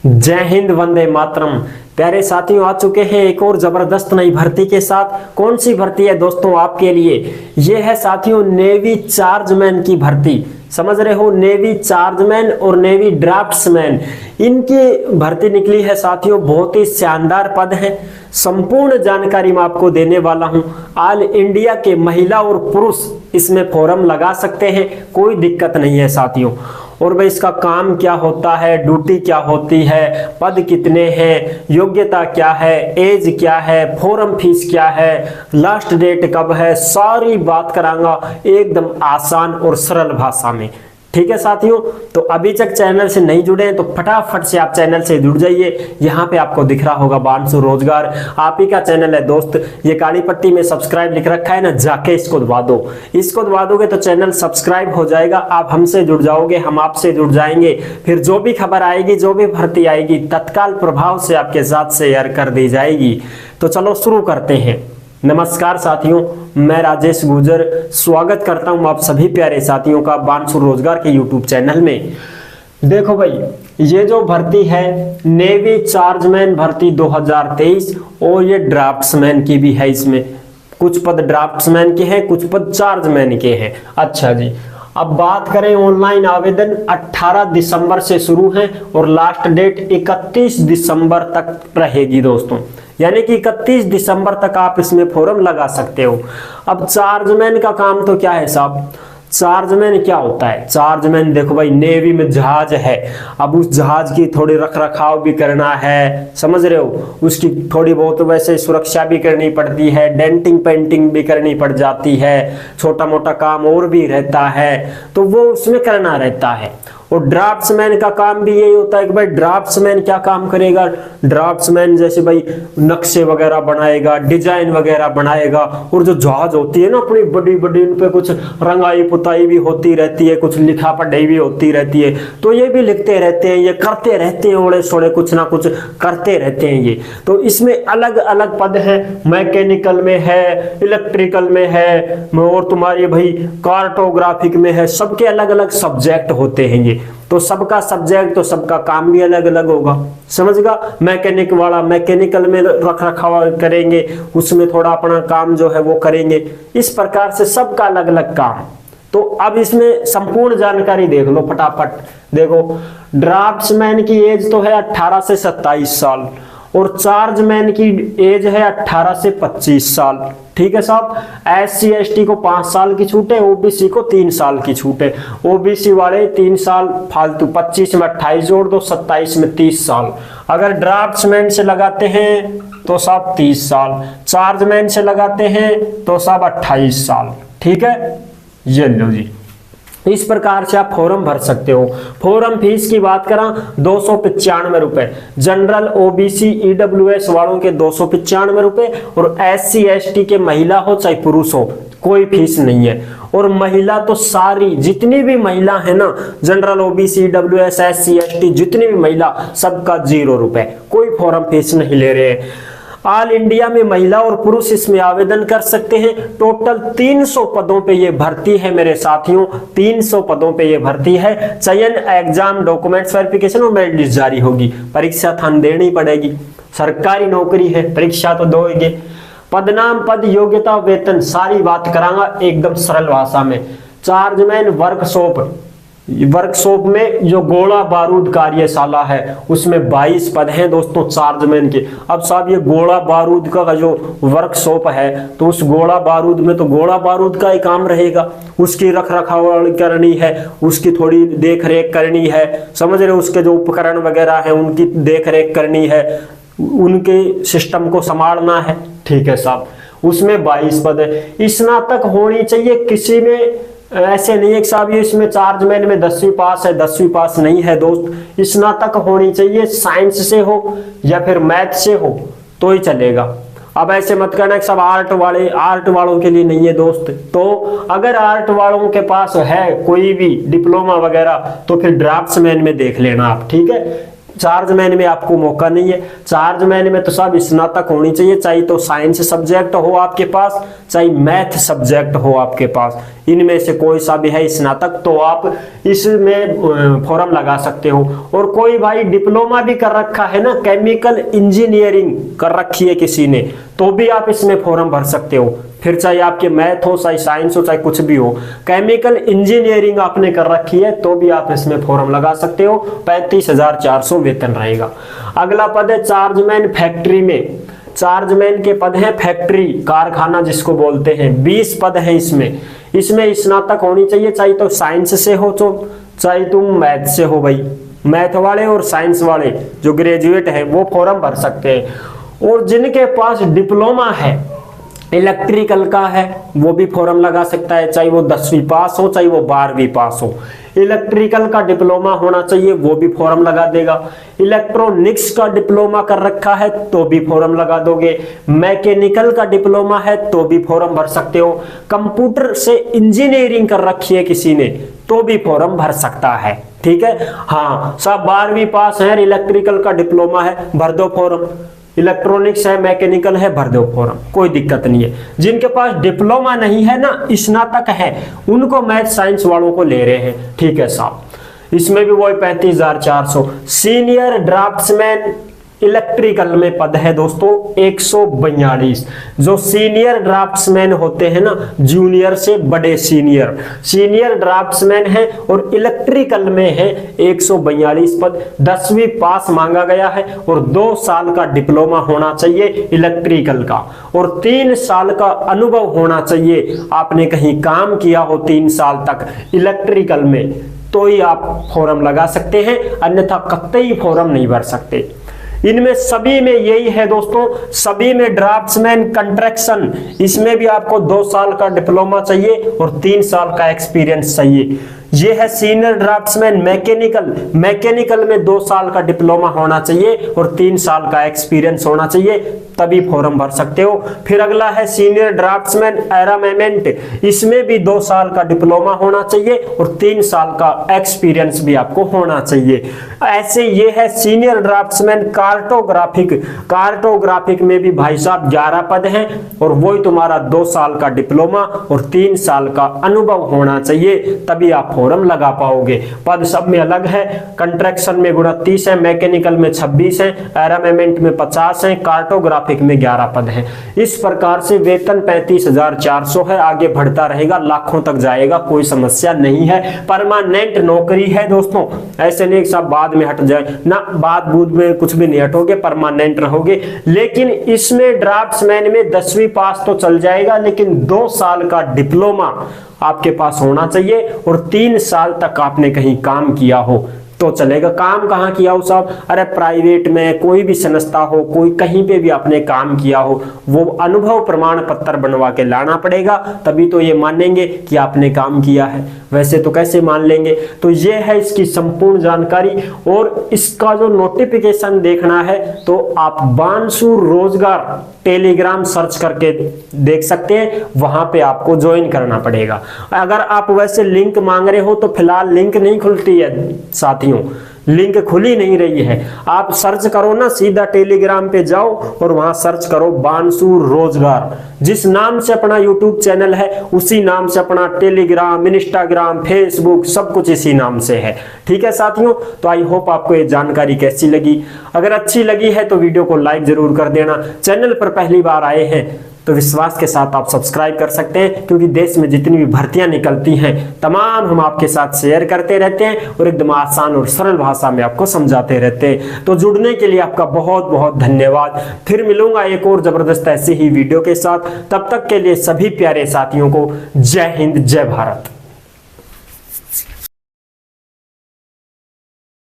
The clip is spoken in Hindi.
जय हिंद, वंदे मातरम। प्यारे साथियों, आ चुके हैं एक और जबरदस्त नई भर्ती के साथ। कौन सी भर्ती है दोस्तों आपके लिए? ये है साथियों नेवी चार्जमैन की भर्ती। समझ रहे हो, नेवी चार्जमैन और नेवी ड्राफ्ट्समैन, इनकी भर्ती निकली है साथियों। बहुत ही शानदार पद है। संपूर्ण जानकारी मैं आपको देने वाला हूं। ऑल इंडिया के महिला और पुरुष इसमें फॉर्म लगा सकते हैं, कोई दिक्कत नहीं है साथियों। और भाई इसका काम क्या होता है, ड्यूटी क्या होती है, पद कितने हैं, योग्यता क्या है, एज क्या है, फॉर्म फीस क्या है, लास्ट डेट कब है, सारी बात करांगा एकदम आसान और सरल भाषा में। ठीक है साथियों, तो अभी तक चैनल से नहीं जुड़े हैं तो फटाफट से आप चैनल से जुड़ जाइए। यहाँ पे आपको दिख रहा होगा बानसु रोजगार, आप ही का चैनल है दोस्त। ये काली पट्टी में सब्सक्राइब लिख रखा है ना, जाके इसको दबा दो। इसको दबा दोगे तो चैनल सब्सक्राइब हो जाएगा, आप हमसे जुड़ जाओगे, हम आपसे जुड़ जाएंगे। फिर जो भी खबर आएगी, जो भी भर्ती आएगी, तत्काल प्रभाव से आपके साथ शेयर कर दी जाएगी। तो चलो शुरू करते हैं। नमस्कार साथियों, मैं राजेश गुजर स्वागत करता हूं आप सभी प्यारे साथियों का बानसु रोजगार के यूट्यूब चैनल में। देखो भाई, ये जो भर्ती है नेवी चार्जमैन भर्ती 2023 और ये ड्राफ्ट्समैन की भी है। इसमें कुछ पद ड्राफ्ट्समैन के हैं, कुछ पद चार्जमैन के हैं। अच्छा जी, अब बात करें ऑनलाइन आवेदन 18 दिसंबर से शुरू है और लास्ट डेट 31 दिसंबर तक रहेगी दोस्तों। यानी कि 31 दिसंबर तक आप इसमें फॉर्म लगा सकते हो। अब चार्जमैन का काम तो क्या है साहब? चार्जमैन क्या होता है? चार्जमैन देखो भाई, नेवी में जहाज है, अब उस जहाज की थोड़ी रख रखाव भी करना है, समझ रहे हो, उसकी थोड़ी बहुत वैसे सुरक्षा भी करनी पड़ती है, डेंटिंग पेंटिंग भी करनी पड़ जाती है, छोटा मोटा काम और भी रहता है, तो वो उसमें करना रहता है। और ड्राफ्ट्समैन का काम भी यही होता है कि भाई ड्राफ्ट्समैन क्या काम करेगा? ड्राफ्ट्समैन जैसे भाई नक्शे वगैरह बनाएगा, डिजाइन वगैरह बनाएगा। और जो जहाज होती है ना अपनी बड़ी बड़ी, उन पे कुछ रंगाई पुताई भी होती रहती है, कुछ लिखा पढ़ाई भी होती रहती है, तो ये भी लिखते रहते हैं, ये करते रहते हैं, ओड़े सोड़े कुछ ना कुछ करते रहते हैं ये। तो इसमें अलग अलग पद हैं, मैकेनिकल में है, इलेक्ट्रिकल में है, और तुम्हारी भाई कार्टोग्राफिक में है, सबके अलग अलग सब्जेक्ट होते हैं ये। तो सबका सब्जेक्ट तो सबका काम भी अलग अलग होगा, समझगा। मैकेनिक वाला मैकेनिकल में रख रखाव करेंगे, उसमें थोड़ा अपना काम जो है वो करेंगे। इस प्रकार से सबका अलग अलग काम। तो अब इसमें संपूर्ण जानकारी देख लो फटाफट। देखो, ड्राफ्ट्समैन की एज तो है 18 से 27 साल और चार्जमैन की एज है 18 से 25 साल। ठीक है साहब। SC ST को 5 साल की छूट है, OBC को 3 साल की छूट है। OBC वाले 3 साल फालतू, 25 में 28 जोड़ दो, 27 में 30 साल। अगर ड्राफ्ट्समैन से लगाते हैं तो साहब 30 साल, चार्जमैन से लगाते हैं तो साहब 28 साल। ठीक है, ये लो जी। इस प्रकार से आप फॉर्म भर सकते हो। फॉर्म फीस की बात करा 295 रुपए, जनरल OBC EWS वालों के 295 रुपए, और SC ST के महिला हो चाहे पुरुष हो कोई फीस नहीं है। और महिला तो सारी जितनी भी महिला है ना, general OBC EWS SC ST जितनी भी महिला, सबका 0 रुपए, कोई फॉर्म फीस नहीं ले रहे हैं। ऑल इंडिया में महिला और पुरुष इसमें आवेदन कर सकते हैं। टोटल 300 पदों पे ये भर्ती है मेरे साथियों, 300 पदों पे ये भर्ती है। चयन, एग्जाम, डॉक्यूमेंट्स वेरिफिकेशन और मेरिट लिस्ट जारी होगी। परीक्षा थान देनी पड़ेगी, सरकारी नौकरी है, परीक्षा तो दोगे। पदनाम, पद, योग्यता, वेतन, सारी बात करांगा एकदम सरल भाषा में। चार्जमैन वर्कशॉप में जो गोला बारूद कार्यशाला है उसमें 22 पद हैं दोस्तों चार्जमैन के। अब साहब ये गोला बारूद का जो वर्कशॉप है, तो उस गोला बारूद में तो गोला बारूद का ही काम रहेगा, उसकी रख रखाव करनी है, उसकी थोड़ी देख रेख करनी है, समझ रहे हो, उसके जो उपकरण वगैरह है उनकी देख रेख करनी है, उनके सिस्टम को संभालना है। ठीक है साहब, उसमें 22 पद है। स्नातक होनी चाहिए किसी में, ऐसे नहीं है कि साहब ये इसमें चार्जमैन में 10वीं पास है, 10वीं पास नहीं है दोस्त। स्नातक होनी चाहिए, साइंस से हो या फिर मैथ से हो तो ही चलेगा। अब ऐसे मत करना कि सब आर्ट वालों के लिए नहीं है दोस्त। तो अगर आर्ट वालों के पास है कोई भी डिप्लोमा वगैरह तो फिर ड्राफ्ट्समैन में देख लेना आप। ठीक है, चार्जमैन में आपको मौका नहीं है। चार्जमैन में तो सब स्नातक होनी चाहिए, चाहे तो साइंस सब्जेक्ट हो आपके पास, चाहे मैथ सब्जेक्ट हो आपके पास, इनमें से कोई सा भी है स्नातक, तो आप इसमें फॉर्म लगा सकते हो। और कोई भाई डिप्लोमा भी कर रखा है ना, केमिकल इंजीनियरिंग कर रखी है किसी ने, तो भी आप इसमें फॉर्म भर सकते हो। फिर चाहे आपके मैथ हो, चाहे साइंस हो, चाहे कुछ भी हो, केमिकल इंजीनियरिंग आपने कर रखी है तो भी आप इसमें फॉर्म लगा सकते हो। 35,400 वेतन रहेगा। अगला पद है चार्जमैन फैक्ट्री में। चार्जमैन के पद हैं फैक्ट्री, कारखाना जिसको बोलते हैं, 20 पद हैं इसमें। इसमें स्नातक होनी चाहिए, चाहे तो साइंस से हो तो चाहे तुम मैथ से हो। भाई मैथ वाले और साइंस वाले जो ग्रेजुएट है वो फॉर्म भर सकते हैं। और जिनके पास डिप्लोमा है, इलेक्ट्रिकल का है, वो भी फॉर्म लगा सकता है, चाहे वो 10वीं पास हो, चाहे वो 12वीं पास हो। इलेक्ट्रिकल का डिप्लोमा होना चाहिए, वो भी फॉर्म लगा देगा। इलेक्ट्रॉनिक्स का डिप्लोमा कर रखा है तो भी फॉर्म लगा दोगे। मैकेनिकल का डिप्लोमा है तो भी फॉर्म भर सकते हो। कंप्यूटर से इंजीनियरिंग कर रखी है किसी ने तो भी फॉर्म भर सकता है। ठीक है, हाँ, सब 12वीं पास है, इलेक्ट्रिकल का डिप्लोमा है, भर दो फॉर्म। इलेक्ट्रॉनिक्स है, मैकेनिकल है, भर दो फॉर्म, कोई दिक्कत नहीं है। जिनके पास डिप्लोमा नहीं है ना, स्नातक है, उनको मैथ साइंस वालों को ले रहे हैं। ठीक है साहब, इसमें भी वही 35,400। सीनियर ड्राफ्ट्समैन इलेक्ट्रिकल में पद है दोस्तों 142। जो सीनियर ड्राफ्ट्समैन होते हैं ना, जूनियर से बड़े सीनियर ड्राफ्ट्समैन है और इलेक्ट्रिकल में है 142 पद। 10वीं पास मांगा गया है और 2 साल का डिप्लोमा होना चाहिए इलेक्ट्रिकल का, और 3 साल का अनुभव होना चाहिए। आपने कहीं काम किया हो 3 साल तक इलेक्ट्रिकल में, तो ही आप फॉर्म लगा सकते हैं, अन्यथा कतई फॉर्म नहीं भर सकते। इनमें सभी में यही है दोस्तों, सभी में ड्राफ्ट्समैन कंस्ट्रक्शन, इसमें भी आपको 2 साल का डिप्लोमा चाहिए और 3 साल का एक्सपीरियंस चाहिए। ये है सीनियर ड्राफ्ट्समैन मैकेनिकल में 2 साल का डिप्लोमा होना चाहिए और 3 साल का एक्सपीरियंस होना चाहिए, तभी फॉर्म भर सकते हो। फिर अगला है सीनियर ड्राफ्ट्समैन आर्मामेंट, इसमें भी 2 साल का डिप्लोमा होना चाहिए और 3 साल का एक्सपीरियंस भी आपको होना चाहिए। ऐसे ये है सीनियर ड्राफ्ट्समैन कार्टोग्राफिक में भी भाई साहब 11 पद हैं और वही तुम्हारा 2 साल का डिप्लोमा और 3 साल का अनुभव होना चाहिए, तभी आप फॉर्म लगा पाओगे। पद सब में अलग है, कंस्ट्रक्शन में 29 है, मैकेनिकल में 26 है, आर्मामेंट में 50 है, कार्टोग्राफिक में 11 पद है। इस प्रकार से वेतन 35,400 है, आगे बढ़ता रहेगा, लाखों तक जाएगा, कोई समस्या नहीं है। परमानेंट नौकरी है दोस्तों, ऐसे नहीं सब बाद में हट जाए ना, बाद बूद में कुछ भी नहीं हटोगे, परमानेंट रहोगे। लेकिन इसमें ड्राफ्ट्समैन में 10वीं पास तो चल जाएगा, लेकिन 2 साल का डिप्लोमा आपके पास होना चाहिए और 3 साल तक आपने कहीं काम किया हो तो चलेगा। काम कहाँ किया हो साहब? अरे प्राइवेट में, कोई भी संस्था हो, कोई कहीं पे भी आपने काम किया हो, वो अनुभव प्रमाण पत्र बनवा के लाना पड़ेगा, तभी तो ये मानेंगे कि आपने काम किया है, वैसे तो कैसे मान लेंगे। तो ये है इसकी संपूर्ण जानकारी। और इसका जो नोटिफिकेशन देखना है तो आप बांसुर रोजगार टेलीग्राम सर्च करके देख सकते हैं, वहां पे आपको ज्वाइन करना पड़ेगा। अगर आप वैसे लिंक मांग रहे हो तो फिलहाल लिंक नहीं खुलती है साथियों, लिंक खुली नहीं रही है। आप सर्च करो ना, सीधा टेलीग्राम पे जाओ और वहां सर्च करो बांसुर रोजगार। जिस नाम से अपना यूट्यूब चैनल है उसी नाम से अपना टेलीग्राम, इंस्टाग्राम, फेसबुक सब कुछ इसी नाम से है। ठीक है साथियों, तो आई होप आपको ये जानकारी कैसी लगी। अगर अच्छी लगी है तो वीडियो को लाइक जरूर कर देना। चैनल पर पहली बार आए हैं तो विश्वास के साथ आप सब्सक्राइब कर सकते हैं, क्योंकि देश में जितनी भी भर्तियां निकलती हैं तमाम हम आपके साथ शेयर करते रहते हैं और एकदम आसान और सरल भाषा में आपको समझाते रहते हैं। तो जुड़ने के लिए आपका बहुत बहुत धन्यवाद। फिर मिलूंगा एक और जबरदस्त ऐसी ही वीडियो के साथ, तब तक के लिए सभी प्यारे साथियों को जय हिंद, जय भारत।